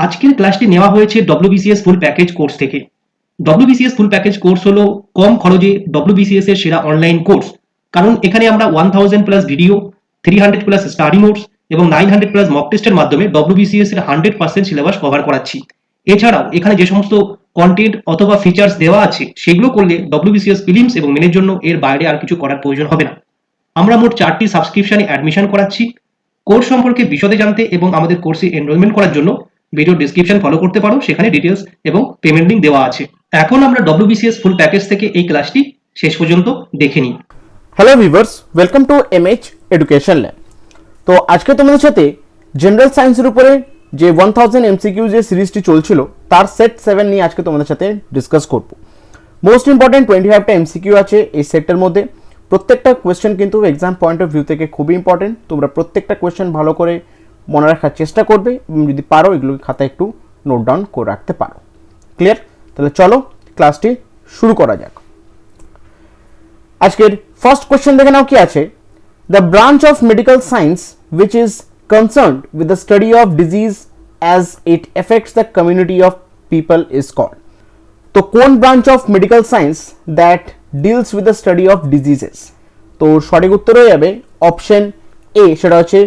আজকের ক্লাসটি নেওয়া হয়েছে ডব্লিউবিসিএস ফুল প্যাকেজ কোর্স থেকে। ডব্লিউবিসিএস ফুল প্যাকেজ কোর্স হলো কম খরচে ডব্লিউবিসিএস এর সেরা অনলাইন কোর্স, কারণ এখানে আমরা 1000 plus video, 300 plus study notes এবং 900 প্লাস মক টেস্টের মাধ্যমে ডব্লিউবিসিএস এর 100% সিলেবাস কভার করাচ্ছি। এছাড়াও এখানে যে সমস্ত কন্টেন্ট অথবা ফিচার্স দেওয়া আছে সেগুলো করলে ডব্লিউবিসিএস প্রিলিমস এবং মেনের জন্য এর বাইরে আর কিছু করার প্রয়োজন হবে না। আমরা মোট 4টি সাবস্ক্রিপশনে অ্যাডমিশন করাচ্ছি। কোর্স সম্পর্কে বিশদে জানতে এবং আমাদের কোর্সে এনরোলমেন্ট করার জন্য ভিডিও ডেসক্রিপশন ফলো করতে পারো, সেখানে ডিটেলস এবং পেমেন্ট লিঙ্ক দেওয়া আছে। এখন আমরা ডব্লিউবিসিএস ফুল প্যাকেজ থেকে এই ক্লাসটি শেষ পর্যন্ত দেখে নিই। Hello viewers, welcome to MH education lab. তো আজকে তোমাদের সাথে জেনারেল সায়েন্সের উপরে যে 1000 এমসিকিউ যে সিরিজটি চলছিল তার সেট 7 নিয়ে আজকে তোমাদের সাথে ডিসকাস করব। মোস্ট ইম্পর্টেন্ট 25টা এমসিকিউ আছে এই সেটের মধ্যে। প্রত্যেকটা কোয়েশ্চেন কিন্তু এক্সাম পয়েন্ট অফ ভিউ থেকে খুবই ইম্পর্টেন্ট। তোমরা প্রত্যেকটা কোয়েশ্চেন ভালো করে মনে রাখার চেষ্টা করবে এবং যদি পারো এগুলোকে খাতায় একটু নোট ডাউন করে রাখতে পারো। ক্লিয়ার? তাহলে চলো ক্লাসটি শুরু করা যাক। আজকের ফার্স্ট কোয়েশ্চেন দেখে নাও কি আছে। The branch of medical science which is concerned with the study of disease as it affects the community of people is called. তো কোন branch of medical science that deals with the study of diseases? তো সঠিক উত্তর হয়ে যাবে option A, সেটা হচ্ছে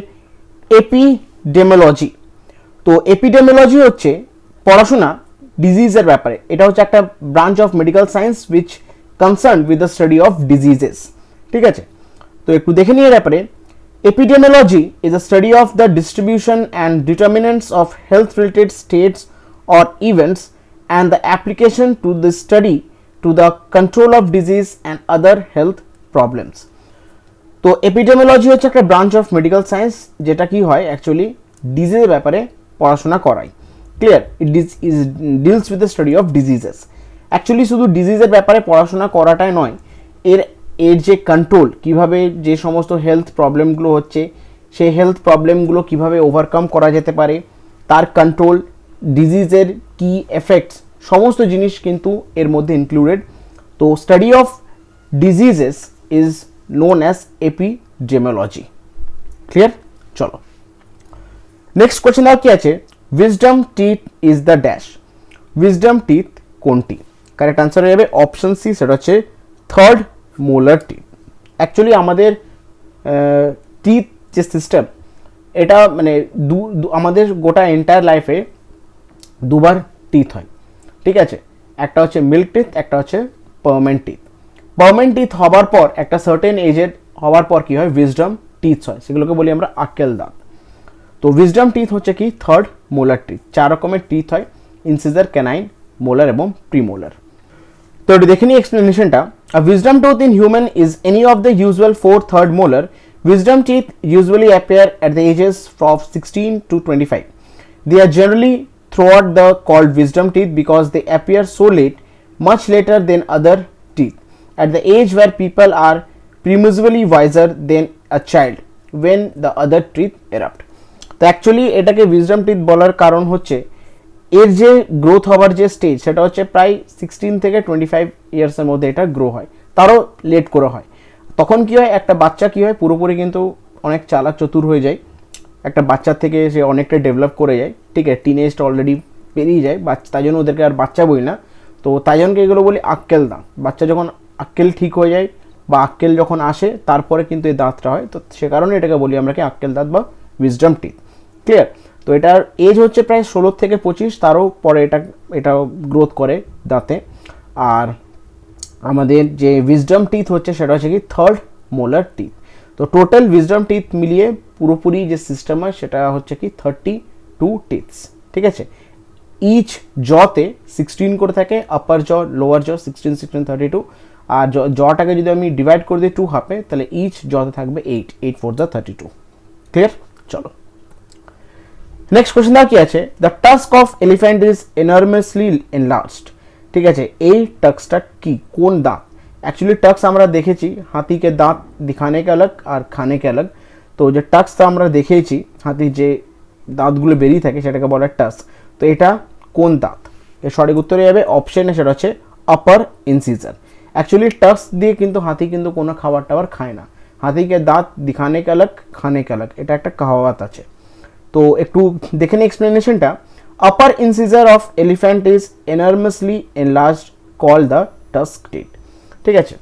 epidemiology. তো এপিডেমিওলজি হচ্ছে পড়াশোনা ডিজিজের ব্যাপারে। এটা হচ্ছে একটা branch of medical science which concern with the study of diseases. ঠিক আছে, তো একটু দেখে নিয়ে ব্যাপারে। Epidemiology is a study of the distribution and determinants of health related states or events and the application to this study to the control of disease and other health problems. তো epidemiology হচ্ছে একটা branch of medical science যেটা কি হয় actually ডিজিজের ব্যাপারে পড়াশোনা করায়। Clear? It deals with the study of diseases. Actually শুধু ডিজিজের ব্যাপারে পড়াশোনা করাটাই নয়, এর যে কন্ট্রোল, কিভাবে যে সমস্ত হেলথ প্রবলেমগুলো হচ্ছে সেই হেলথ প্রবলেমগুলো কিভাবে ওভারকাম করা যেতে পারে, তার কন্ট্রোল, ডিজিজের কি এফেক্টস, সমস্ত জিনিস কিন্তু এর মধ্যে ইনক্লুডেড। তো study of diseases is known as epidemiology. Clear? চলো নেক্সট কোয়েশ্চেন আর কি আছে। Wisdom teeth is the dash. Wisdom teeth কোনটি? কারেক্ট আনসার হয়ে যাবে অপশন সি, সেটা হচ্ছে থার্ড মোলার টিথ। অ্যাকচুয়ালি আমাদের টিথ যে সিস্টেম, এটা মানে আমাদের গোটা এন্টায়ার লাইফে দুবার টিথ হয়। ঠিক আছে, একটা হচ্ছে মিল্ক টিথ, একটা হচ্ছে পার্মানেন্ট টিথ। পার্মানেন্ট টিথ হবার পর একটা সার্টেন এজের হওয়ার পর কি হয়, উইজডম টিথ হয়, সেগুলোকে বলি আমরা আক্কেল দাঁত। তো উইজডম টিথ হচ্ছে কি থার্ড মোলার টিথ। 4 রকমের টিথ হয়, ইনসিজার, ক্যানাইন, মোলার এবং প্রিমোলার। তো এটি দেখে নিই এক্সপ্লেনেশনটা। A wisdom tooth in human is any of the usual 4 third molar. Wisdom teeth usually appear at the ages of 16 to 25. They are generally throughout the called wisdom teeth because they appear so late, much later than other teeth, at the age where people are presumptively wiser than a child when the other teeth erupt. তো actually এটাকে wisdom teeth বলার কারণ হচ্ছে এর যে growth হওয়ার যে stage, সেটা হচ্ছে প্রায় 16 থেকে 25 ইয়ার্সের মধ্যে এটা গ্রো হয়, তারও লেট করে হয়। তখন কি হয়, একটা বাচ্চা কি হয় পুরোপুরি কিন্তু অনেক চালাক চতুর হয়ে যায়, একটা বাচ্চার থেকে সে অনেকটা ডেভেলপ করে যায়। ঠিক আছে, টিনেজটা অলরেডি পেরিয়ে যায়, তাই জন্য ওদেরকে আর বাচ্চা বলি না, তো তাই জন্য এগুলো বলি আক্কেল দাঁত। বাচ্চা যখন আক্কেল ঠিক হয়ে যায় বা আক্কেল যখন আসে তারপরে কিন্তু এই দাঁতটা হয়, তো সে কারণে এটাকে বলি আমরা কি আক্কেল দাঁত বা উইজডম টিথ। ক্লিয়ার? তো এটার এজ হচ্ছে প্রায় 16 থেকে 25, তারও পরে এটা গ্রোথ করে দাঁতে। আর আমাদের যে উইজডম টিথ হচ্ছে সেটা হচ্ছে কি থার্ড মোলার টিথ। তো টোটাল উইজডম টিথ মিলিয়ে পুরোপুরি যে সিস্টেম হয় সেটা হচ্ছে কি 32 টিথস। ঠিক আছে, ইচ জতে 16 করে থাকে, আপার জ, লোয়ার জ, 16 16 32। আর জটাকে যদি আমি ডিভাইড করে দিই 2 হাফে, তাহলে ইচ জতে থাকবে 8 8 4 যা 32। ক্লিয়ার? চলো নেক্সট কোয়েশ্চেন কি আছে। The tusk of elephant is enormously enlarged. ঠিক আছে, এই টাস্কটা কি, কোন দাঁত? অ্যাকচুয়ালি টাস্ক আমরা দেখেছি হাতিকে দাঁত দিখানে কে আলাগ আর খানে কে আলাগ। তো যে টাস্কটা আমরা দেখেছি, হাতির যে দাঁতগুলো বেরিয়ে থাকে সেটাকে বলা টাস্ক। তো এটা কোন দাঁত? এর সঠিক উত্তরে যাবে অপশনে, সেটা হচ্ছে আপার ইনসিজার। অ্যাকচুয়ালি টাস্ক দিয়ে কিন্তু হাতি কিন্তু কোনো খাবার টাবার খায় না। হাতিকে দাঁত দিখানে কে আলাগ খানে কে আলাগ, এটা একটা কাহাওয়াত আছে। তো একটু দেখে নিই এক্সপ্লেনেশনটা। upper incisor of elephant is enormously enlarged called the tusk teeth. ঠিক আছে,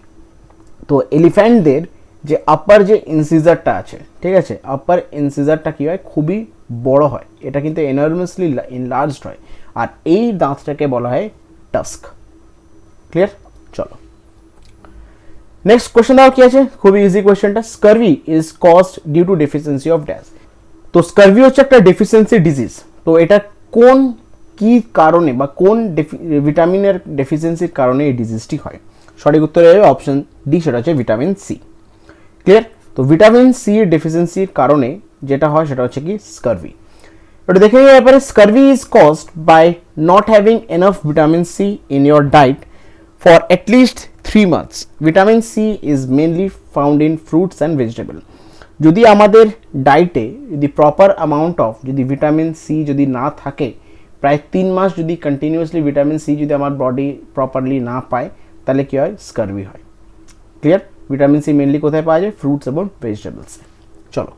তো এলিফ্যান্টদের যে আপার যে ইনসিজারটা আছে, ঠিক আছে, আপার ইনসিজারটা কি হয়, খুবই বড় হয়, এটা কিন্তু এনর্মাসলি এনলার্জড হয়, আর এই দাঁতটাকে বলা হয় টাস্ক। ক্লিয়ার? চলো নেক্সট কোশ্চেন দাও কি আছে, খুবই ইজি কোশ্চেনটা। Scurvy is caused due to deficiency of dash. তো স্কারভি হচ্ছে একটা ডেফিসিয়েন্সি ডিজিজ, তো এটা কোন কি কারণে বা কোন ভিটামিনের ডেফিসিয়েন্সির কারণে এই ডিজিজটি হয়? সঠিক উত্তর হবে অপশন ডি, সেটা হচ্ছে ভিটামিন সি। ক্লিয়ার? তো ভিটামিন সি এর ডেফিসিয়েন্সির কারণে যেটা হয় সেটা হচ্ছে কি স্কারভি। এটা দেখে নিয়ে ব্যাপারে, scurvy is caused by not having enough vitamin C in your diet for at least 3 months. Vitamin C is mainly found in fruits and vegetable. যদি আমাদের ডায়েটে যদি প্রপার অ্যামাউন্ট অফ যদি ভিটামিন সি যদি না থাকে, প্রায় 3 মাস যদি কন্টিনিউয়াসলি ভিটামিন সি যদি আমার বডি প্রপারলি না পায়, তাহলে কী হয়, স্কারভি হয়। ক্লিয়ার? ভিটামিন সি মেনলি কোথায় পাওয়া যায়? ফ্রুটস এবং ভেজিটেবলসে। চলো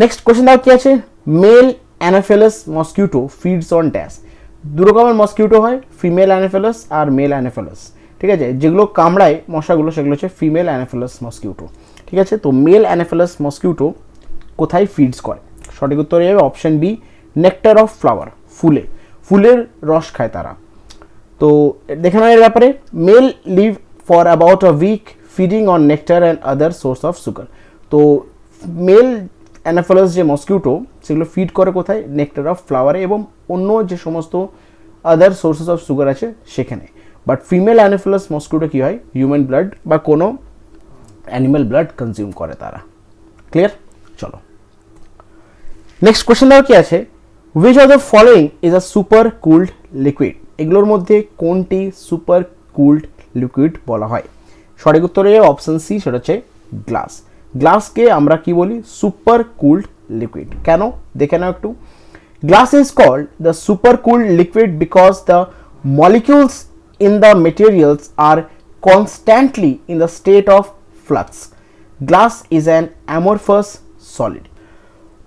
নেক্সট কোশ্চেন দাও কি আছে, male anopheles mosquito feeds on dash. দু রকমের মসকিউটো হয়, ফিমেল অ্যানাফেলাস আর মেল অ্যানাফেলাস। ঠিক আছে, যেগুলো কামড়ায় মশাগুলো সেগুলো হচ্ছে ফিমেল অ্যানাফেলাস মসকিউটো। ঠিক আছে, তো মেল অ্যানাফেলাস মসকিউটো কোথায় ফিডস করে? সঠিক উত্তর হবে option B, nectar of flower, ফুলে, ফুলের রস খায় তারা। তো দেখে নেওয়ার এর ব্যাপারে, male live for about a week feeding on nectar and other source of sugar. তো মেল অ্যানাফেলাস যে মসকিউটো সেগুলো ফিড করে কোথায়? নেকটার অফ ফ্লাওয়ারে এবং অন্য যে সমস্ত আদার সোর্সেস অফ সুগার আছে সেখানে। বাট ফিমেল অ্যানাফেলাস মসকিউটো কী হয়, হিউম্যান ব্লাড বা কোনো অ্যানিম্যাল ব্লাড কনজিউম করে তারা। ক্লিয়ার? চলো নেক্সট কোশ্চেন দেওয়া কি আছে, which of the following is a super cooled liquid. এগুলোর মধ্যে কোনটি সুপার কুলড লিকুইড বলা হয়? সঠিক উত্তরে অপশন সি, সেটা হচ্ছে গ্লাস। গ্লাসকে আমরা কি বলি? Super cooled liquid. কেন? দেখে নাও একটু। Glass is called the super cooled liquid because the molecules in the materials are constantly in the state of flux. Glass is an amorphous solid.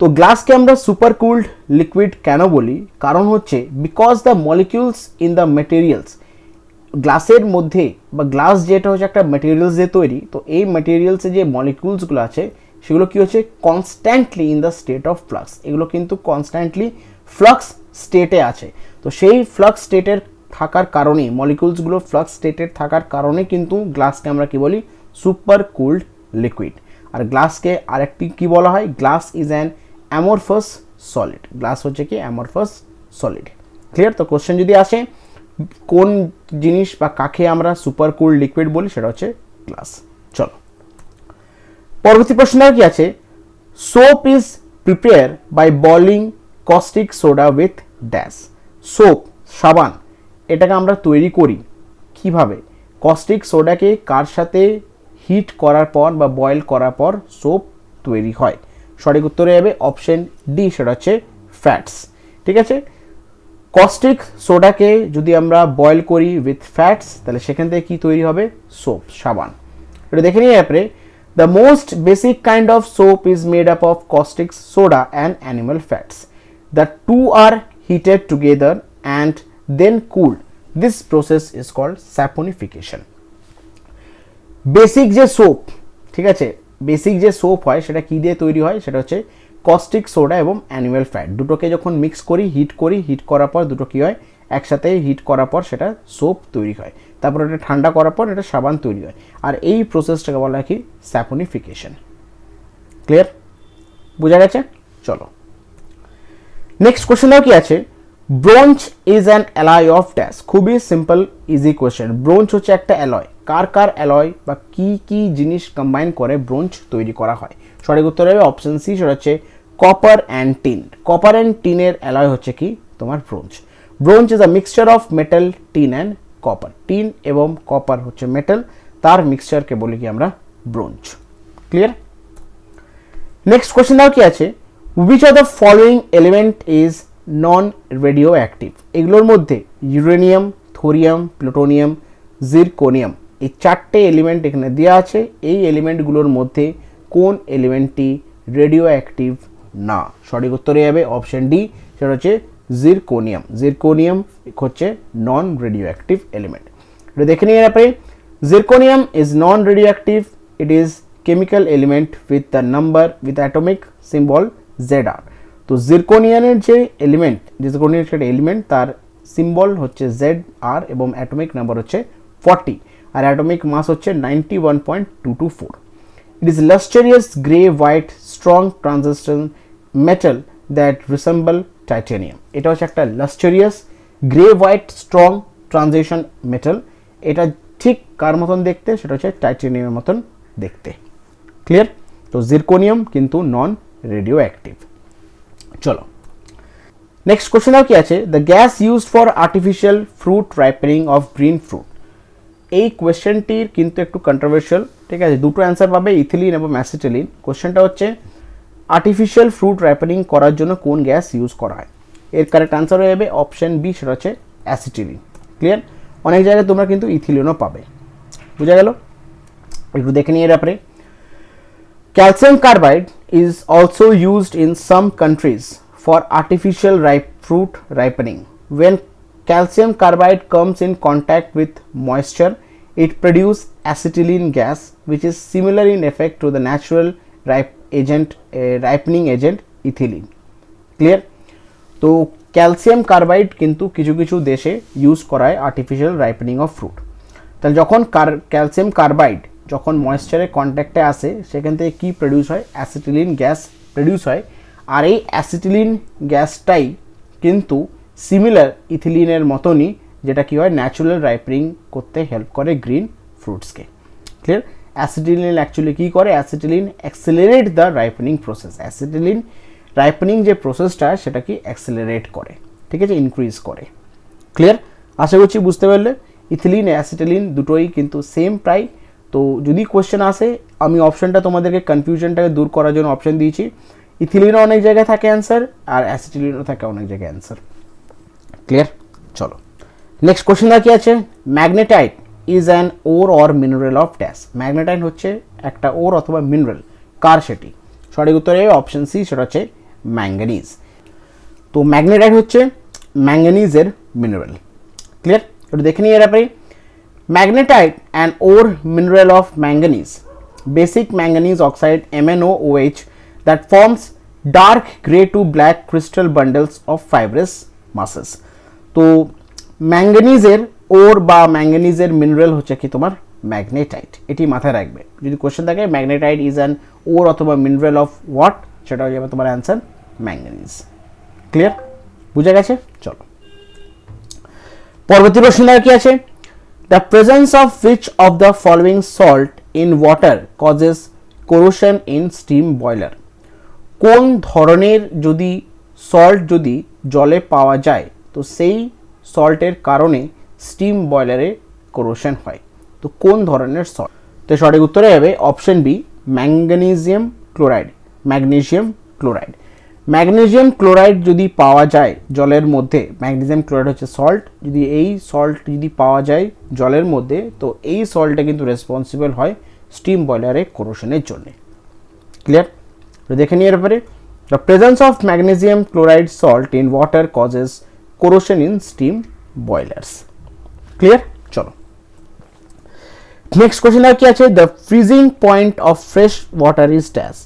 তো গ্লাসকে আমরা সুপার কুলড লিকুইড কেন বলি? কারণ হচ্ছে because the molecules in the materials, গ্লাসের মধ্যে বা glass যেটা হচ্ছে একটা মেটেরিয়ালস দিয়ে তৈরি, তো এই মেটেরিয়ালসে যে মলিকিউলসগুলো আছে সেগুলো কি হচ্ছে constantly in the state of flux. এগুলো কিন্তু কনস্ট্যান্টলি ফ্লাক্স স্টেটে আছে। তো সেই ফ্লাক্স স্টেটের থাকার কারণে, মলিকিউলসগুলো ফ্লাক্স স্টেটের থাকার কারণে কিন্তু গ্লাসকে আমরা কি বলি? Super cooled liquid. আর গ্লাসকে আরেকটি কি বলা হয়? Glass is an amorphous solid. Glass হচ্ছে কি? Amorphous solid. ক্লিয়ার? তো কোশ্চেন যদি আসে কোন জিনিস বা কাকে আমরা সুপার কুলড লিকুইড বলি, সেটা হচ্ছে গ্লাস। চলো পরবর্তী প্রশ্ন কি আছে, soap is prepare by boiling caustic soda with dash. Soap, সাবান, এটাকে আমরা তৈরি করি কিভাবে? কস্টিক সোডাকে কার সাথে হিট করার পর বা বয়েল করার পর সোপ তৈরি হয়? সঠিক উত্তরে যাবে অপশন ডি, সেটা হচ্ছে ফ্যাটস। ঠিক আছে, কস্টিক সোডাকে যদি আমরা বয়েল করি উইথ ফ্যাটস, তাহলে সেখান থেকে কি তৈরি হবে? সোপ, সাবান। এটা দেখে নিয়ে আপনি, the most basic kind of soap is made up of caustic soda and animal fats. The two are heated together and then cooled. This process is called saponification. Basic যে সোপ, ঠিক আছে, basic যে soap হয় সেটা কি দিয়ে তৈরি হয়? সেটা হচ্ছে কস্টিক সোডা এবং অ্যানিমাল ফ্যাট দুটোকে যখন মিক্স করি, হিট করার পর দুটো কি হয়? একসাথে হিট করার পর সেটা সোপ তৈরি হয়। তারপর এটা ঠান্ডা করার পর এটা সাবান তৈরি হয়। আর এই প্রসেসটাকে বলা হয় কি? স্যাপনিফিকেশন। ক্লিয়ার? বোঝা গেছে? চলো নেক্সট কোশ্চেন কি আছে, bronze is an alloy of dash. খুবই সিম্পল ইজি কোয়েশ্চেন। ব্রোঞ্জ হচ্ছে একটা অ্যালয়। কার কার অ্যালয় বা কি কি জিনিস কম্বাইন করে ব্রোঞ্জ তৈরি করা হয়? সঠিক উত্তর হবে অপশন সি, সেটা হচ্ছে copper and tin. Copper and টিনের অ্যালয় হচ্ছে কি? তোমার bronze. Bronze is a mixture of metal, tin and copper. Tin এবং কপার হচ্ছে মেটাল, তার মিক্সচারকে বলি কি আমরা? ব্রোঞ্জ। ক্লিয়ার? নেক্সট কোয়েশ্চেন দাও কি আছে, which of the following element is non radio active? এগুলোর মধ্যে ইউরেনিয়াম, থোরিয়াম, প্লুটোনিয়াম, জিরকোনিয়াম, এই চারটে এলিমেন্ট এখানে দেওয়া আছে। এই এলিমেন্টগুলোর মধ্যে কোন এলিমেন্টটি রেডিও অ্যাক্টিভ না? সঠিক উত্তরে যাবে অপশন ডি, সেটা হচ্ছে জিরকোনিয়াম। জিরকোনিয়াম হচ্ছে নন রেডিও অ্যাক্টিভ এলিমেন্ট। এটা দেখে নিয়ে ব্যাপারে, zirconium is non radio active, it is chemical element with the number with atomic symbol ZR। তো জিরকোনিয়ামের যে এলিমেন্ট, জিরকোনিয়াম একটা এলিমেন্ট, তার সিম্বল হচ্ছে ZR এবং অ্যাটমিক নাম্বার হচ্ছে 40 আর অ্যাটমিক মাস হচ্ছে 91.224। It is lustrous grey white strong transition metal that resemble titanium. এটা হচ্ছে একটা lustrous grey white strong transition metal, এটা ঠিক কার মতন দেখতে, সেটা হচ্ছে টাইটানিয়ামের মতন দেখতে। ক্লিয়ার? তো জিরকোনিয়াম কিন্তু নন রেডিও অ্যাক্টিভ। চলো নেক্সট কোশ্চেন আর কি আছে, the gas used for artificial fruit ripening of green fruit. এই কোয়েশ্চেনটির কিন্তু একটু কন্ট্রোভার্সিয়াল, ঠিক আছে, দুটো অ্যান্সার পাবে, ইথিলিন এবং অ্যাসিটিলিন। কোয়েশ্চেনটা হচ্ছে আর্টিফিশিয়াল ফ্রুট রাইপেনিং করার জন্য কোন গ্যাস ইউজ করা হয়? এর কারেক্ট অ্যান্সার হয়ে যাবে অপশন বি, সেটা হচ্ছে অ্যাসিটিলিন। ক্লিয়ার? অনেক জায়গায় তোমরা কিন্তু ইথিলিনও পাবে। বুঝা গেল? একটু দেখে নিয়ে এর ব্যাপারে, calcium carbide is also used in some countries for artificial fruit ripening. When calcium carbide comes in contact with moisture, it produces acetylene gas, which is similar in effect to the natural ripening agent ethylene. Clear? তো calcium carbide কিন্তু কিছু কিছু দেশে use করা হয় artificial ripening of fruit. তাহলে যখন calcium carbide যখন ময়েশ্চারের কন্ট্যাক্টে আসে, সেখান থেকে কী প্রডিউস হয়? অ্যাসিটিলিন গ্যাস প্রডিউস হয়। আর এই অ্যাসিটিলিন গ্যাসটাই কিন্তু সিমিলার ইথিলিনের মতনই, যেটা কি হয় ন্যাচুরাল রাইপেনিং করতে হেল্প করে গ্রিন ফ্রুটসকে। ক্লিয়ার? অ্যাসিটিলিন অ্যাকচুয়ালি কী করে? Acetylene accelerate the ripening process. Acetylene ripening যে প্রসেসটা সেটা কি অ্যাক্সেলারেট করে, ঠিক আছে, ইনক্রিজ করে। ক্লিয়ার? আশা করছি বুঝতে পারলে। ইথিলিন অ্যাসিটিলিন দুটোই কিন্তু সেম প্রায়। তো যদি কোয়েশ্চেন আসে, আমি অপশনটা তোমাদেরকে কনফিউশনটাকে দূর করার জন্য অপশন দিয়েছি, ইথিলিনও অনেক জায়গায় থাকে অ্যান্সার আর অ্যাসিটিলিনও থাকে অনেক জায়গায় অ্যান্সার। ক্লিয়ার? চলো নেক্সট কোশ্চেন কি আছে, magnetite is an or or mineral of dash. Magnetite হচ্ছে একটা ওর অথবা মিনারেল, কার সেটি? সঠিক উত্তরে অপশন সি, সেটা হচ্ছে ম্যাঙ্গানিজ। তো ম্যাগনেটাইট হচ্ছে ম্যাঙ্গানিজের মিনারেল। ক্লিয়ার? একটু দেখে নিই এর ব্যাপারে, magnetite an or mineral of manganese, basic manganese oxide MnOOH that forms dark gray to black crystal bundles of fibrous masses. তো ম্যাঙ্গানিজের ওর বা ম্যাঙ্গানিজের মিনারেল হচ্ছে কি তোমার ম্যাগনেটাইট। এটি মাথায় রাখবে, যদি কোশ্চেন থাকে ম্যাগনেটাইট ইজ অ্যান ওর অথবা মিনারেল অফ হোয়াট, সেটা হয়ে যাবে তোমার অ্যান্সার ম্যাঙ্গানিজ। ক্লিয়ার? বুঝা গেছে? চলো পরবর্তী প্রশ্ন কি আছে, the presence of which of the following salt in water causes corrosion in steam boiler? কোন ধরনের যদি সল্ট যদি জলে পাওয়া যায়, তো সেই সল্টের কারণে স্টিম বয়লারে কোরোশন হয়। তো কোন ধরনের সল্ট? তো সঠিক উত্তরে হবে option B, manganesium chloride. Magnesium chloride, magnesium chloride যদি পাওয়া যায় জলের মধ্যে, ম্যাগনেসিয়াম ক্লোরাইড হচ্ছে সল্ট, যদি এই সল্ট যদি পাওয়া যায় জলের মধ্যে, তো এই সল্টটা কিন্তু রেসপন্সিবল হয় স্টিম বয়লারে কোরোশনের জন্য। ক্লিয়ার? দেখে নিয়ে এর ব্যাপারে, the presence of magnesium chloride salt in water causes corrosion in steam boilers. Clear? চলো নেক্সট কোশ্চেন আর কি আছে, the freezing point of fresh water is dash.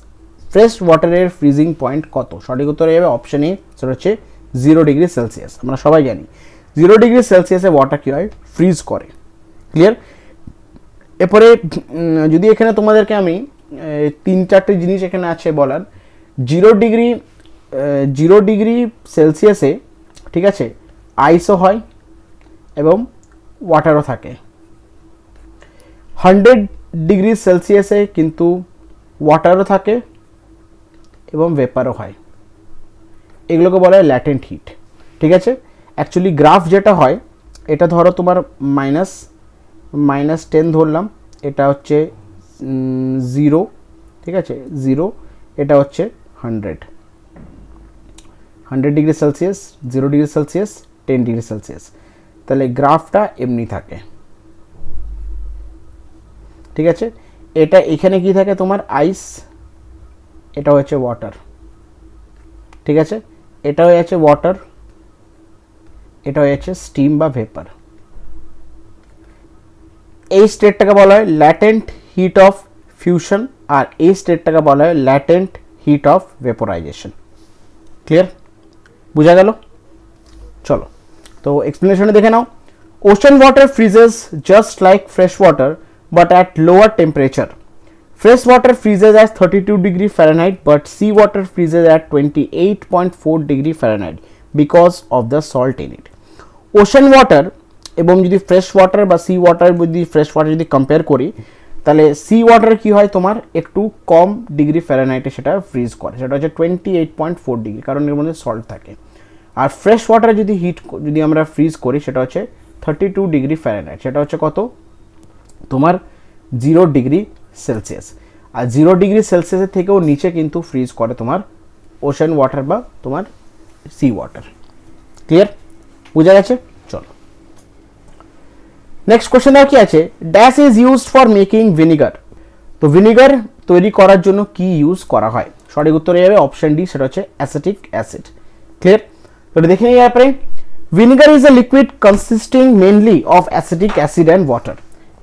Fresh ওয়াটারের ফ্রিজিং পয়েন্ট কত? সঠিক উত্তর হবে অপশন এ, সেটা হচ্ছে 0 ডিগ্রি সেলসিয়াস। আমরা সবাই জানি 0 ডিগ্রি সেলসিয়াসে ওয়াটার কী হয়? ফ্রিজ করে। ক্লিয়ার? এরপরে যদি এখানে তোমাদেরকে আমি 3-4টে জিনিস এখানে আছে বলার, 0 ডিগ্রি সেলসিয়াসে, ঠিক আছে, আইসও হয় এবং ওয়াটারও থাকে। 100 ডিগ্রি সেলসিয়াসে কিন্তু ওয়াটারও থাকে এবং ভেপারও হয়। এগুলোকে বলা হয় ল্যাটেন্ট হিট। ঠিক আছে? অ্যাকচুয়ালি গ্রাফ যেটা হয়, এটা ধরো তোমার -10 ধরলাম, এটা হচ্ছে 0, ঠিক আছে, 0, এটা হচ্ছে 100 degree Celsius, 0 degree Celsius, 10 degree Celsius. তাহলে গ্রাফটা এমনি থাকে। ঠিক আছে? এটা এখানে কি থাকে তোমার? আইস, এটা হচ্ছে ওয়াটার। ঠিক আছে? এটা হয়ে যাচ্ছে ওয়াটার, এটা হচ্ছে স্টিম বা ভেপার। এই স্টেটটাকে বলা হয় ল্যাটেন্ট হিট অফ ফিউশন, আর এই স্টেটটাকে বলা হয় latent heat of vaporisation. Clear? বোঝা গেল? চলো তো এক্সপ্লেনেশনে দেখে নাও। Ocean water freezes just like fresh water but at lower temperature. Fresh water freezes at 32 degree Fahrenheit, but sea water freezes at 28.4 degree Fahrenheit because of the salt in it. Ocean water এবং যদি fresh water বা sea water যদি fresh water যদি compare করি, তাহলে sea water কি হয় তোমার একটু কম ডিগ্রি ফ্যারেনহাইটে সেটা ফ্রিজ করে, সেটা হচ্ছে 28.4 ডিগ্রি, কারণ এর মধ্যে সল্ট থাকে। আর ফ্রেশ ওয়াটার যদি যদি আমরা ফ্রিজ করি সেটা হচ্ছে 32 ডিগ্রি ফ্যারেনহাইট, সেটা হচ্ছে কত তোমার 0 ডিগ্রি সেলসিয়াস। আর 0 ডিগ্রি সেলসিয়াসের থেকেও নিচে কিন্তু ফ্রিজ করে তোমার ওশান ওয়াটার বা তোমার সি ওয়াটার। ক্লিয়ার? বোঝা গেছে? চলো নেক্সট কোশ্চেন আর কি আছে, dash is used for making vinegar. তো ভিনিগার তৈরি করার জন্য কি ইউজ করা হয়? সঠিক উত্তরে যাবে অপশন ডি, সেটা হচ্ছে অ্যাসিটিক অ্যাসিড। ক্লিয়ার? তো দেখে নিই ব্যাপারে। Vinegar is a liquid consisting mainly of acetic acid and water.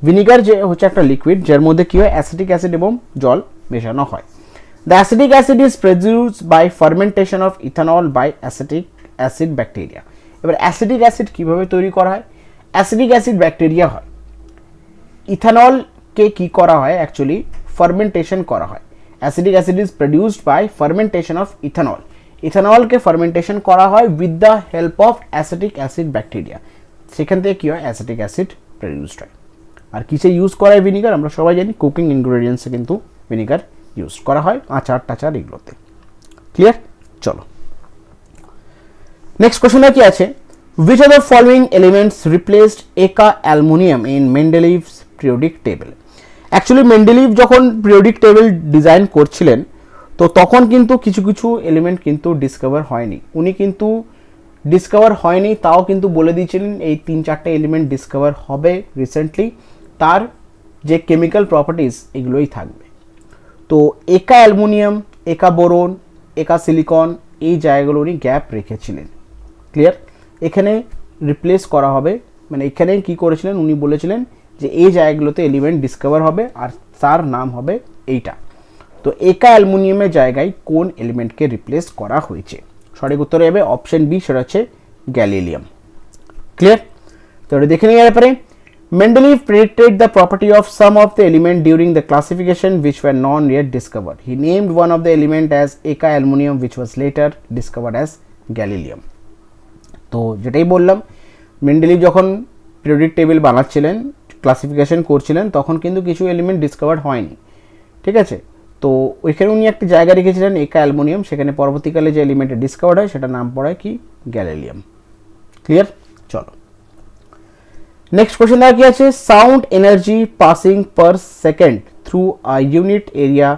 Vinegar যে হচ্ছে একটা লিকুইড যার মধ্যে কি হয় অ্যাসিটিক অ্যাসিড এবং জল মেশানো হয়। The acetic acid is produced by fermentation of ethanol by acetic acid bacteria. এবার অ্যাসিটিক অ্যাসিড কিভাবে তৈরি করা হয়? অ্যাসিটিক অ্যাসিড ব্যাকটেরিয়া হয়। ইথানলকে কি করা হয় অ্যাকচুয়ালি ফার্মেন্টেশন করা হয়। Acetic acid is produced by fermentation of ethanol. ইথানলকে ফার্মেন্টেশন করা হয় with the help of acetic acid bacteria, সেখান থেকে কি হয় অ্যাসিটিক অ্যাসিড প্রডিউসড হয়। আর কিসে ইউজ করা হয় ভিনিগার? আমরা সবাই জানি কুকিং ইনগ্রেডিয়েন্টসে কিন্তু ভিনিগার ইউজ করা হয়, আচার টাচার এগুলোতে। ক্লিয়ার? চলো নেক্সট কোশ্চেন কি আছে, which of the following elements replaced একা aluminium in Mendeleev's periodic table? Actually Mendeleev যখন পিরিয়ডিক টেবিল ডিজাইন করছিলেন তো তখন কিন্তু কিছু কিছু এলিমেন্ট কিন্তু ডিসকভার হয়নি। উনি কিন্তু ডিসকভার হয়নি তাও কিন্তু বলে দিয়েছিলেন এই 3-4টে এলিমেন্ট ডিসকভার হবে রিসেন্টলি, তার যে কেমিক্যাল প্রপার্টিজ এগুলোই থাকবে। তো একা অ্যালুমিনিয়াম, একা বোরন, একা সিলিকন এই জায়গাগুলো উনি গ্যাপ রেখেছিলেন। ক্লিয়ার? এখানে রিপ্লেস করা হবে, মানে এখানে কি করেছিলেন উনি বলেছিলেন যে এই জায়গাগুলোতে এলিমেন্ট ডিসকভার হবে আর তার নাম হবে এইটা। তো একা অ্যালুমিনিয়ামের জায়গায় কোন এলিমেন্টকে রিপ্লেস করা হয়েছে? সঠিক উত্তরে যাবে অপশন বি, সেটা হচ্ছে গ্যালিলিয়াম। ক্লিয়ার? তো এটা দেখে নিয়ে ব্যাপারে Mendeleev predicted the property of some of the element during the classification which were not yet discovered. He named one of the element as eka aluminum which was later discovered as gallium. তো যেটাই বললাম Mendeleev যখন periodic table বানাচ্ছিলেন classification করছিলেন তখন কিন্তু কিছু element discover হয়নি, ঠিক আছে? তো ওইখানে উনি একটা জায়গা রেখেছিলেন একা অ্যালুমিনিয়াম, সেখানে পরবর্তীকালে যে এলিমেন্টটা ডিসকভার্ড হয় সেটা নাম পড়ে কি গ্যালিলিয়াম। ক্লিয়ার? চলো নেক্সট কোশ্চেন আর কি আছে, sound energy passing per second through a unit area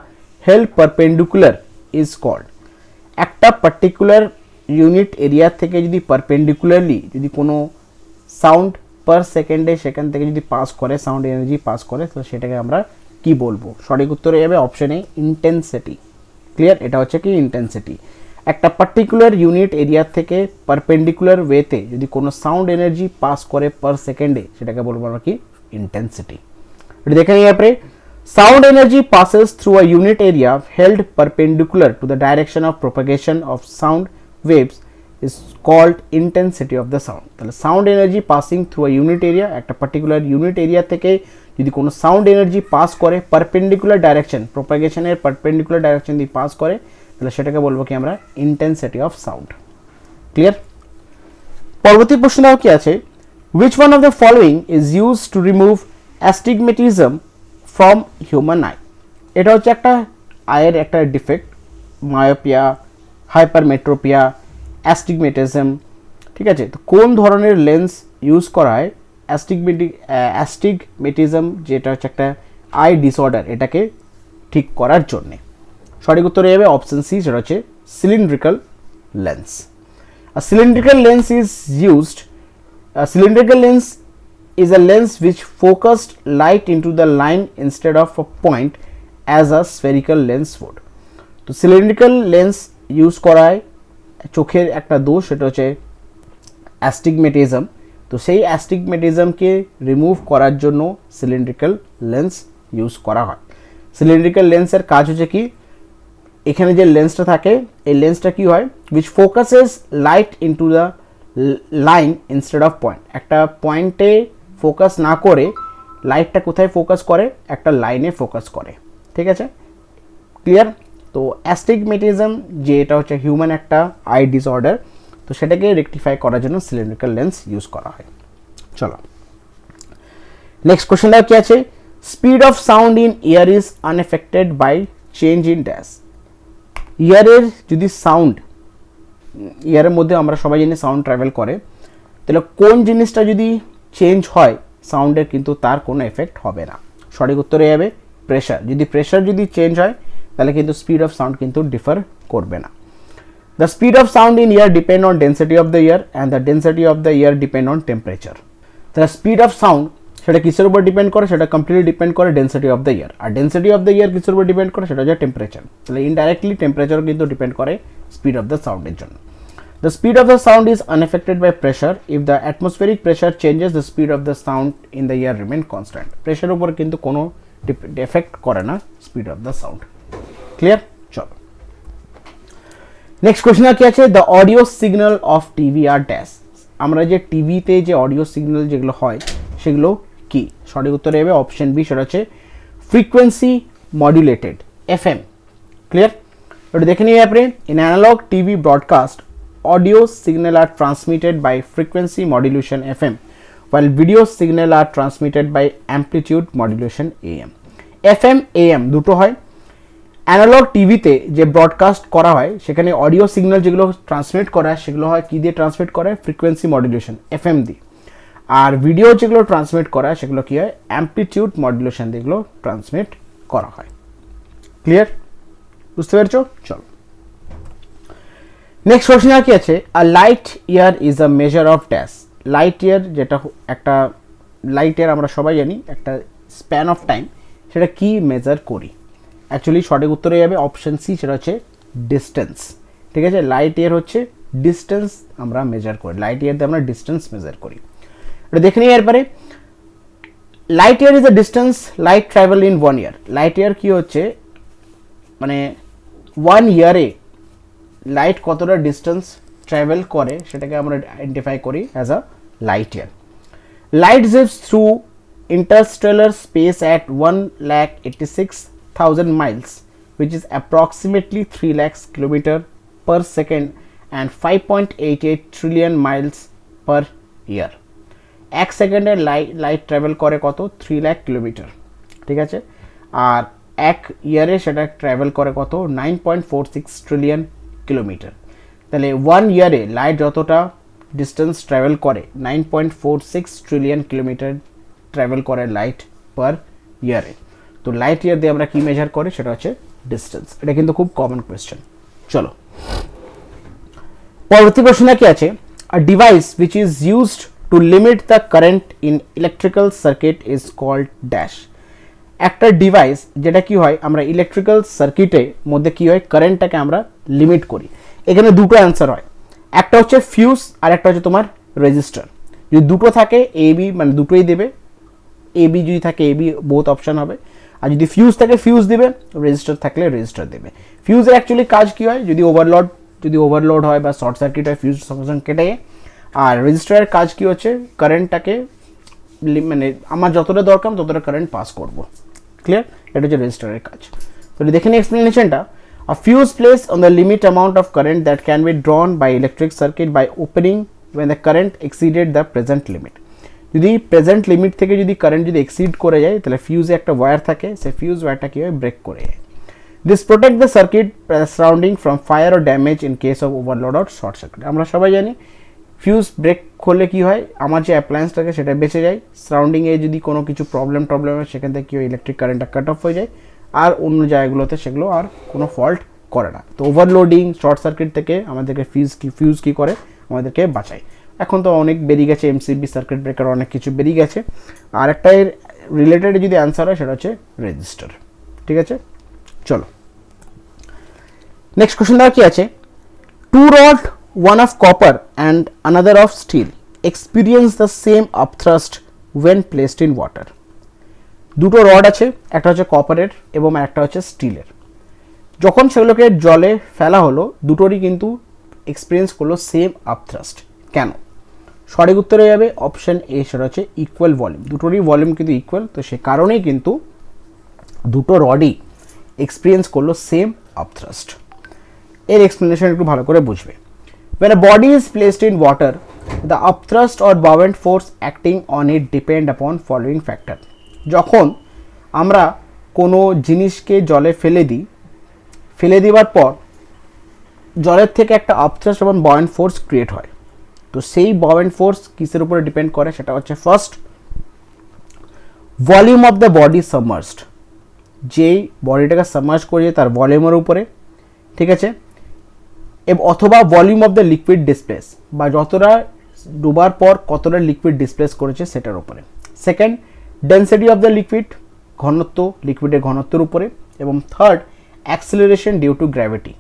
held perpendicular is called. একটা পার্টিকুলার ইউনিট এরিয়া থেকে যদি পারপেন্ডিকুলারলি যদি কোনো সাউন্ড পার সেকেন্ডে সেখান থেকে যদি পাস করে, সাউন্ড এনার্জি পাস করে, তো সেটাকে আমরা কি বলবো? সঠিক উত্তরে যাবে অপশন এ ইন্টেন্সিটি। ক্লিয়ার? এটা হচ্ছে কি ইন্টেন্সিটি। একটা পার্টিকুলার ইউনিট এরিয়া থেকে পারপেন্ডিকুলার ওয়েতে যদি কোনো সাউন্ড এনার্জি পাস করে পার সেকেন্ডে সেটাকে বলবো আমরা কি ইন্টেন্সিটি। এটা দেখে নিই আপনি, sound energy passes through a unit area held perpendicular to the direction of propagation of sound waves is called intensity of the sound. তাহলে sound energy passing through a unit area, একটা particular unit area থেকে যদি কোনো sound energy pass করে perpendicular direction, প্রপাগেশনের perpendicular direction দিয়ে pass করে, তাহলে সেটাকে বলবো কি আমরা ইন্টেন্সিটি অফ সাউন্ড। ক্লিয়ার? পরবর্তী প্রশ্নটাও কি আছে, which one of the following is used to remove astigmatism from human eye? এটা হচ্ছে একটা আয়ের একটা ডিফেক্ট, মায়োপিয়া, হাইপারমেট্রোপিয়া, অ্যাস্টিগমেটিজম, ঠিক আছে? তো কোন ধরনের লেন্স ইউজ করা হয় অ্যাস্টিগমেটিজম যেটা হচ্ছে একটা আই ডিসঅর্ডার এটাকে ঠিক করার জন্যে? সঠিক উত্তরে যাবে অপশন সি, সেটা হচ্ছে cylindrical lens. A cylindrical lens is used. A cylindrical lens is a lens which focused light into the line instead of a point as a spherical lens would. তো সিলিন্ড্রিক্যাল লেন্স ইউজ করায় চোখের একটা দোষ, সেটা হচ্ছে astigmatism. তো সেই অ্যাস্টিগমেটিজমকে remove করার জন্য সিলিন্ড্রিক্যাল লেন্স ইউজ করা হয়। সিলিন্ড্রিক্যাল লেন্সের কাজ হচ্ছে কি, এখানে যে লেন্সটা থাকে এই লেন্সটা কি হয়, which focuses light into the line instead of point. একটা পয়েন্টে ফোকাস না করে লাইটটা কোথায় ফোকাস করে, একটা লাইনে ফোকাস করে। ঠিক আছে, ক্লিয়ার? তো অ্যাস্টিগমেটিজম যে এটা হচ্ছে হিউম্যান একটা আই ডিসঅর্ডার, তো সেটাকে রেকটিফাই করার জন্য সিলিন্ড্রিক্যাল লেন্স ইউজ করা হয়। চলো নেক্সট কোশ্চেনটা কি আছে, speed of sound in air is unaffected by change in dash. ইয়ারের যদি সাউন্ড, ইয়ারের মধ্যে আমরা সবাই জানি সাউন্ড ট্রাভেল করে, তাহলে কোন জিনিসটা যদি চেঞ্জ হয় সাউন্ডের কিন্তু তার কোনো এফেক্ট হবে না। সঠিক উত্তরে যাবে প্রেশার। যদি প্রেশার যদি চেঞ্জ হয় তাহলে কিন্তু স্পিড অফ সাউন্ড কিন্তু ডিফার করবে না। The speed of sound in air depend on density of the air and the density of the air depend on temperature. তাহলে স্পিড অফ সাউন্ড সেটা কিসের উপর ডিপেন্ড করে, সেটা কমপ্লিটলি ডিপেন্ড করে ডেন্সিটি অফ দ্য ইয়ার। আর density of the air কিসের উপর ডিপেন্ড করে, সেটা হচ্ছে টেম্পারেচার। তাহলে ইনডাইরেক্টলি টেম্পারেচার কিন্তু ডিপেন্ড করে স্পিড অফ দ্য সাউন্ডের জন্য। The speed of the sound is unaffected by pressure. If the atmospheric pressure changes, the speed of the sound in the air remain constant. Pressure উপর কিন্তু কোনো effect করে না speed of the sound. Clear? চলো next question কি আছে, the audio signal of TV are dash. আমরা যে টিভিতে যে অডিও সিগন্যাল যেগুলো হয় সেগুলো কি? সঠিক উত্তর হবে অপশন বি, সেটা হচ্ছে ফ্রিকোয়েন্সি মডুলেটেড, এফএম। ক্লিয়ার? ওটা দেখে নিয়ে আপনি, in analog TV broadcast audio signal are transmitted by frequency modulation FM while video signal are transmitted by amplitude modulation AM. FM AM দুটো হয়। অ্যানালগ টিভিতে যে ব্রডকাস্ট করা হয় সেখানে অডিও সিগন্যাল যেগুলো ট্রান্সমিট করা হয় সেগুলো হয় কি দিয়ে ট্রান্সমিট করে, ফ্রিকোয়েন্সি মডুলেশন এফএম দিয়ে। আর ভিডিও যেগুলো ট্রান্সমিট করা হয় সেগুলো কি হয়, অ্যামপ্লিটিউড মডুলেশন দিয়ে এগুলো ট্রান্সমিট করা হয়। ক্লিয়ার? বুঝতে পেরেছো? চলো নেক্সট কোশ্চেন কি আছে, a light year is a measure of dash. Light year যেটা একটা লাইট ইয়ার আমরা সবাই জানি একটা স্প্যান অফ টাইম, সেটা কি মেজার করি? অ্যাকচুয়ালি সঠিক উত্তরে যাবে অপশন সি, সেটা হচ্ছে ডিস্টেন্স। ঠিক আছে, লাইট ইয়ার হচ্ছে ডিস্টেন্স আমরা মেজার করি, লাইট ইয়ার দিয়ে আমরা ডিস্টেন্স মেজার করি। এটা দেখে নিই এরপরে, light year is a distance light travel in 1 year. Light year কি হচ্ছে, মানে 1 ইয়ারে লাইট কতটা ডিস্টেন্স ট্রাভেল করে সেটাকে আমরা আইডেন্টিফাই করি as a light year. Light gives through interstellar space at 1,86,000 miles, which is approximately 3 lakhs kilometer per second and 5.88 trillion miles per year. 1 সেকেন্ডে লাইট ট্রাভেল করে কত, 3 লাখ কিলোমিটার। ঠিক আছে, আর 1 ইয়ারে সেটা ট্রাভেল করে কত, 9.46 ট্রিলিয়ন কিলোমিটার। তাহলে 1 ইয়ারে লাইট যতটা ডিস্টেন্স ট্রাভেল করে 9.46 ট্রিলিয়ন কিলোমিটার ট্রাভেল করে লাইট পার ইয়ারে। তো লাইট ইয়ার দিয়ে আমরা কি মেজার করি, সেটা হচ্ছে ডিস্টেন্স। এটা কিন্তু খুব কমন কোয়েশ্চেন। চলো পরবর্তী প্রশ্ন কি আছে, a device which is used to limit the current in electrical circuit is called dash. একটা ডিভাইস যেটা কি হয়, আমরা ইলেকট্রিক্যাল সার্কিটের মধ্যে কি হয়, কারেন্টটাকে আমরা লিমিট করি। এখানে দুটো অ্যান্সার হয়, একটা হচ্ছে ফিউজ আর একটা হচ্ছে তোমার রেজিস্টার। যদি দুটো থাকে এ বি, মানে দুটোই দেবে। এ বি যদি থাকে এ বি বোথ অপশান হবে, আর যদি ফিউজ থাকে ফিউজ দেবে, রেজিস্টার থাকলে রেজিস্টার দেবে। ফিউজের অ্যাকচুয়ালি কাজ কি হয়, যদি ওভারলোড হয় বা শর্ট সার্কিট হয় ফিউজ সঙ্গে সঙ্গে কেটে যায়। আর রেজিস্টারের কাজ কি হচ্ছে, কারেন্টটাকে মানে আমার যতটা দরকার ততটা কারেন্ট পাস করব। ক্লিয়ার? এটা হচ্ছে রেজিস্টারের কাজ। তো দেখে নিই এক্সপ্লেনেশনটা। A fuse placed on the limit amount of current that can be drawn by electric circuit by opening when the current exceeded the present limit. যদি প্রেজেন্ট লিমিট থেকে যদি কারেন্ট যদি এক্সিড করে যায় তাহলে ফিউজে একটা ওয়্যার থাকে, সেই ফিউজ ওয়্যারটা কি হয়, ব্রেক করে যায়। This protect the circuit surrounding from fire or damage in case of overload or short circuit. আমরা সবাই জানি ফিউজ ব্রেক করলে কি হয়, আমার যে অ্যাপ্লায়েন্স থাকে সেটা বেঁচে যায়। সারাউন্ডিংয়ে যদি কোনো কিছু প্রবলেম হয় সেখান থেকে কি হয়, ইলেকট্রিক কারেন্টটা কাট অফ হয়ে যায়, আর অন্য জায়গাগুলোতে সেগুলো আর কোনো ফল্ট করে না। তো ওভারলোডিং শর্ট সার্কিট থেকে আমাদেরকে ফিউজ কি করে, আমাদেরকে বাঁচায়। এখন তো অনেক বেরিয়ে গেছে, এমসিবি, সার্কিট ব্রেকার, অনেক কিছু বেরিয়ে গেছে। আর একটা এর রিলেটেড যদি অ্যান্সার হয় সেটা হচ্ছে রেজিস্টার। ঠিক আছে, চলো নেক্সট কোশ্চেন দেওয়া কি আছে, two rod one of copper and another of steel experience the same upthrust when placed in water. দুটো রড আছে, একটা হচ্ছে কপারের এবং একটা হচ্ছে স্টিলের। যখন সেগুলোকে জলে ফেলা হলো দুটোরই কিন্তু এক্সপিরিয়েন্স করলো সেম আপথ্রাস্ট। কেন? সঠিক উত্তর হয়ে যাবে অপশন এ, সেটা হচ্ছে ইকুয়াল ভলিউম। দুটোরই ভলিউম কিন্তু ইকুয়াল, তো সে কারণেই কিন্তু দুটো রডই এক্সপিরিয়েন্স করলো সেম আপথ্রাস্ট। এর এক্সপ্লেনেশন একটু ভালো করে বুঝবে। When a body is placed in water, the upthrust or buoyant force acting on it depend upon following factor. যখন আমরা কোনো জিনিসকে জলে ফেলে দেওয়ার পর জলের থেকে একটা আপথ্রাস্ট এবং buoyant ফোর্স ক্রিয়েট হয়। তো সেই buoyant ফোর্স কিসের উপরে ডিপেন্ড করে? সেটা হচ্ছে first volume of the body submerged, যেই বডিটাকে সাবমার্জ করেছে তার ভলিউমের উপরে, ঠিক আছে, অথবা volume of the liquid displace, বা যতটা ডুবার পর কতটা লিকুইড ডিসপ্লেস করেছে সেটার উপরে। Second, density of the liquid, ঘনত্ব, লিকুইডের ঘনত্বের উপরে। এবং third, acceleration due to gravity,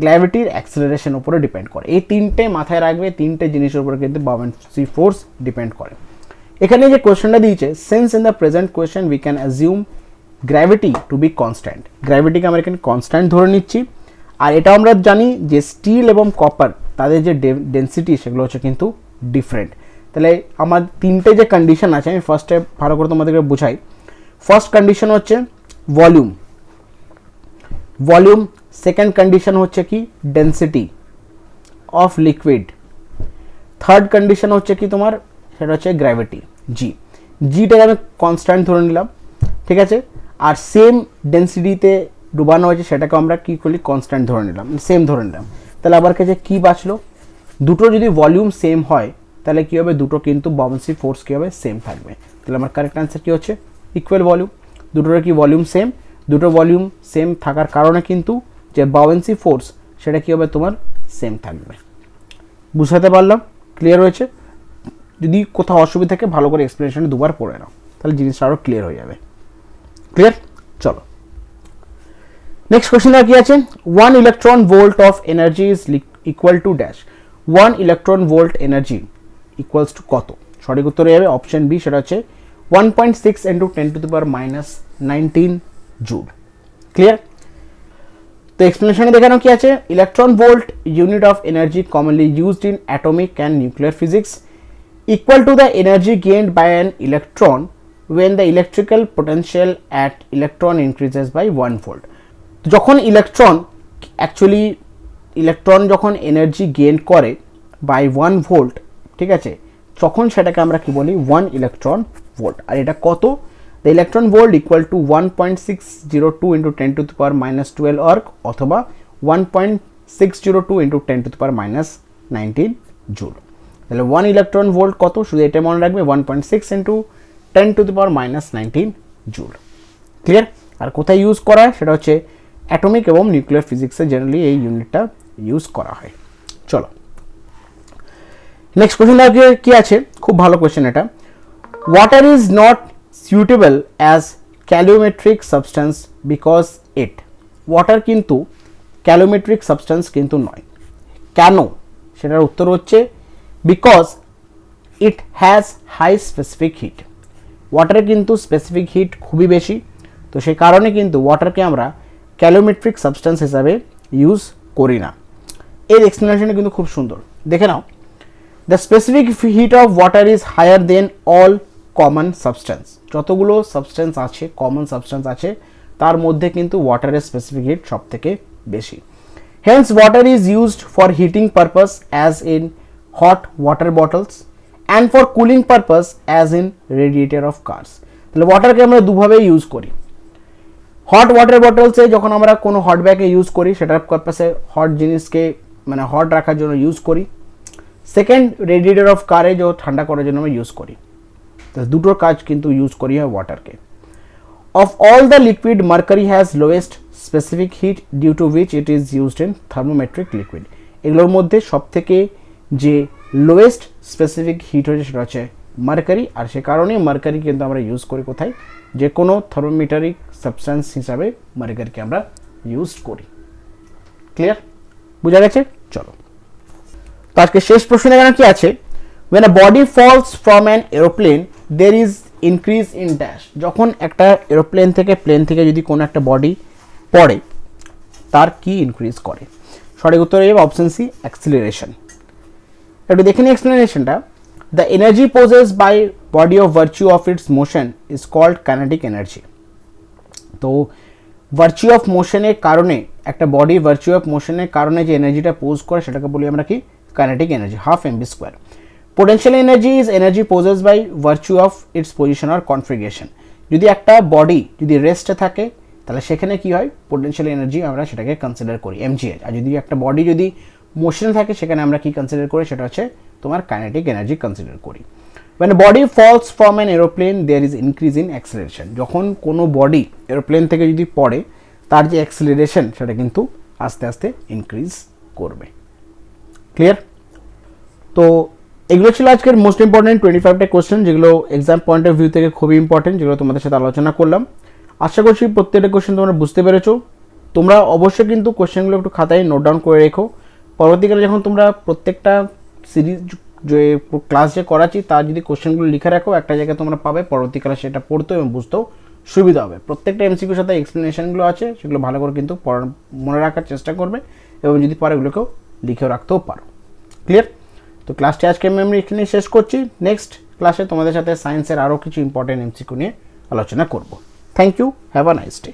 গ্র্যাভিটির অ্যাক্সেলারেশন উপরে ডিপেন্ড করে। এই তিনটে মাথায় রাখবে, তিনটে জিনিসের উপরে কিন্তু বাউন্সি ফোর্স ডিপেন্ড করে। এখানে যে কোয়েশ্চেনটা দিয়েছে, since in the present question we can assume gravity to be constant, গ্র্যাভিটিকে আমরা এখানে কনস্ট্যান্ট ধরে নিচ্ছি। আর এটা আমরা জানি যে স্টিল এবং কপার তাদের যে ডেন্সিটি সেগুলো হচ্ছে কিন্তু ডিফারেন্ট। তাহলে আমার তিনটে যে কন্ডিশন আছে আমি ফার্স্টে ভালো করে তোমাদেরকে বোঝাই। ফার্স্ট কন্ডিশন হচ্ছে ভলিউম, সেকেন্ড কন্ডিশন হচ্ছে কি density of liquid, third condition হচ্ছে কি তোমার সেটা হচ্ছে গ্র্যাভিটি, জিটাকে আমি কনস্ট্যান্ট ধরে নিলাম, ঠিক আছে। আর সেম ডেন্সিটিতে ডুবানো হয়েছে সেটাকে আমরা কী করলি কনস্ট্যান্ট ধরে নিলাম, সেম ধরে নিলাম। তাহলে আবার কাছে কী বাঁচলো? দুটো যদি ভলিউম সেম হয় তাহলে কী হবে? দুটো কিন্তু বাউন্সি ফোর্স কী হবে? সেম থাকবে। তাহলে আমার কারেক্ট অ্যান্সার কী হচ্ছে? Equal volume. দুটোর কি ভলিউম সেম, দুটো ভলিউম সেম থাকার কারণে কিন্তু যে বাউন্সি ফোর্স সেটা কী হবে? তোমার সেম থাকবে। বুঝাতে পারলাম? ক্লিয়ার হয়েছে? যদি কোথাও অসুবিধা থাকে ভালো করে এক্সপ্লেনেশনে দুবার পড়ে নাও, তাহলে জিনিসটা আরও ক্লিয়ার হয়ে যাবে। ক্লিয়ার? চলো নেক্সট কোশ্চেনটা কি আছে? 1 electron volt of energy is equal to dash. 1 electron volt energy equals to কত? সঠিক উত্তর হবে অপশন বি, সেটা হচ্ছে 1.6 ইন্টু 10⁻⁻19 জুল। ক্লিয়ার? তো এক্সপ্লেনেশনে দেখানো কি আছে? Electron volt unit of energy commonly used in atomic and nuclear physics, equal to the energy gained by an electron when the electrical potential at electron increases by 1 volt. যখন electron যখন energy gain করে by 1 volt, ঠিক আছে, তখন সেটাকে আমরা কি বলি? 1 ইলেকট্রন ভোল্ট। আর এটা কত? The electron volt equal to 1.602 into 10⁻12 erg অথবা 1.602 ইন্টু 10⁻19 জুল। তাহলে 1 ইলেকট্রন ভোল্ট কত? শুধু এটা মনে রাখবে, 1.6 ইন্টু 10⁻19 জুল। ক্লিয়ার? আর কোথায় ইউজ করা হয়? সেটা হচ্ছে অ্যাটমিক এবং নিউক্লিয়ার ফিজিক্সে জেনারেলি এই ইউনিটটা ইউজ করা হয়। চলো নেক্সট কোয়েশ্চেনটা কি আছে? খুব ভালো কোয়েশ্চেন এটা। Water is not suitable as calorimetric substance because it, water কিন্তু ক্যালোমেট্রিক সাবস্টেন্স কিন্তু নয়। কেন? সেটার উত্তর হচ্ছে because it has high specific heat, ওয়াটারে কিন্তু স্পেসিফিক হিট খুবই বেশি, তো সেই কারণে কিন্তু ওয়াটারকে আমরা ক্যালোমেট্রিক সাবস্টেন্স হিসাবে ইউজ করি না। এর এক্সপ্লেনেশনটা কিন্তু খুব সুন্দর, দেখে নাও। The specific heat of water is higher than all common substance, যতগুলো সাবস্টেন্স আছে, কমন সাবস্টেন্স আছে, তার মধ্যে কিন্তু ওয়াটারের স্পেসিফিক হিট সব থেকে বেশি। Hence water is used for heating purpose as in hot water bottles and for cooling purpose as in radiator of cars. তাহলে ওয়াটারকে আমরা দুভাবে ইউজ করি। হট ওয়াটার বটলসে যখন আমরা কোনো হট ব্যাগে ইউজ করি সেটার পারপাসে হট জিনিসকে মানে হট রাখার জন্য ইউজ করি। সেকেন্ড, রেডিয়েটর অফ কারে যে ঠান্ডা করার জন্য আমরা ইউজ করি। তো দুটোর কাজ কিন্তু ইউজ করি হয় ওয়াটারকে। Of all the liquid mercury has lowest specific heat due to which it is used in thermometric liquid. এগুলোর মধ্যে সব থেকে যে লোয়েস্ট স্পেসিফিক হিট হয়েছে সেটা হচ্ছে মার্কারি, আর সে কারণে মার্কারি কিন্তু আমরা ইউজ করি কোথায়? যে কোনো থার্মোমেট্রিক সাবস্টেন্স হিসাবে মার্কারিকে আমরা ইউজ করি। ক্লিয়ার? বোঝা গেছে? চলো তো আজকে শেষ প্রশ্ন এখানে কি আছে, when a body falls from an aeroplane there is increase in dash, যখন একটা এরোপ্লেন থেকে প্লেন থেকে যদি কোনো একটা বডি পড়ে তার কি ইনক্রিজ করে? সঠিক উত্তর হবে অপশন সি, অ্যাক্সিলারেশন। একটু দেখে নিই এক্সপ্লেনেশনটা। The energy possess by body of virtue of its motion is called kinetic energy. তো ভার্চু অফ মোশনের কারণে একটা বডি ভার্চু অফ মোশনের কারণে যে এনার্জিটা পোজ করে সেটাকে বলি আমরা কি, kinetic energy, half mv square. Potential energy is energy possess by virtue of its position or configuration. যদি একটা বডি যদি রেস্টে থাকে তাহলে সেখানে কি হয়, পোটেনশিয়াল এনার্জি আমরা সেটাকে কনসিডার করি mgh। আর যদি একটা বডি যদি মোশনে থাকে সেখানে আমরা কি কনসিডার করি, সেটা হচ্ছে তোমার কাইনেটিক এনার্জি কনসিডার করি। when a body falls from an aeroplane there is increase in acceleration, যখন কোনো বডি এরোপ্লেন থেকে যদি পড়ে তার যে অ্যাক্সিলারেশন সেটা কিন্তু আস্তে আস্তে ইনক্রিজ করবে। ক্লিয়ার? তো এগুলো ছিল আজকের মোস্ট ইম্পর্টেন্ট 25টা কোশ্চেন, যেগুলো এক্সাম পয়েন্ট অফ ভিউ থেকে খুবই ইম্পর্টেন্ট, যেগুলো তোমাদের সাথে আলোচনা করলাম। আশা করছি প্রত্যেকটা কোশ্চেন তোমরা বুঝতে পেরেছো। তোমরা অবশ্যই কিন্তু কোশ্চেনগুলো একটু খাতায় নোট ডাউন করে রেখো। পরবর্তীকালে যখন তোমরা প্রত্যেকটা সিরিজ যে ক্লাস যে করাচ্ছি তার যদি কোশ্চেনগুলো লিখে রাখো, একটা জায়গায় তোমরা পাবে, পরবর্তীকালে সেটা পড়তেও এবং বুঝতেও সুবিধা হবে। প্রত্যেকটা এমসিকিউর সাথে এক্সপ্লেনেশনগুলো আছে, সেগুলো ভালো করে কিন্তু মনে রাখার চেষ্টা করবে এবং যদি পারো এগুলোকেও লিখেও রাখতেও পারো। ক্লিয়ার? তো ক্লাসটি আজকে আমি এখানে শেষ করছি। নেক্সট ক্লাসে তোমাদের সাথে সায়েন্সের আরও কিছু ইম্পর্টেন্ট এমসিকিউ নিয়ে আলোচনা করব। Thank you, have a nice day.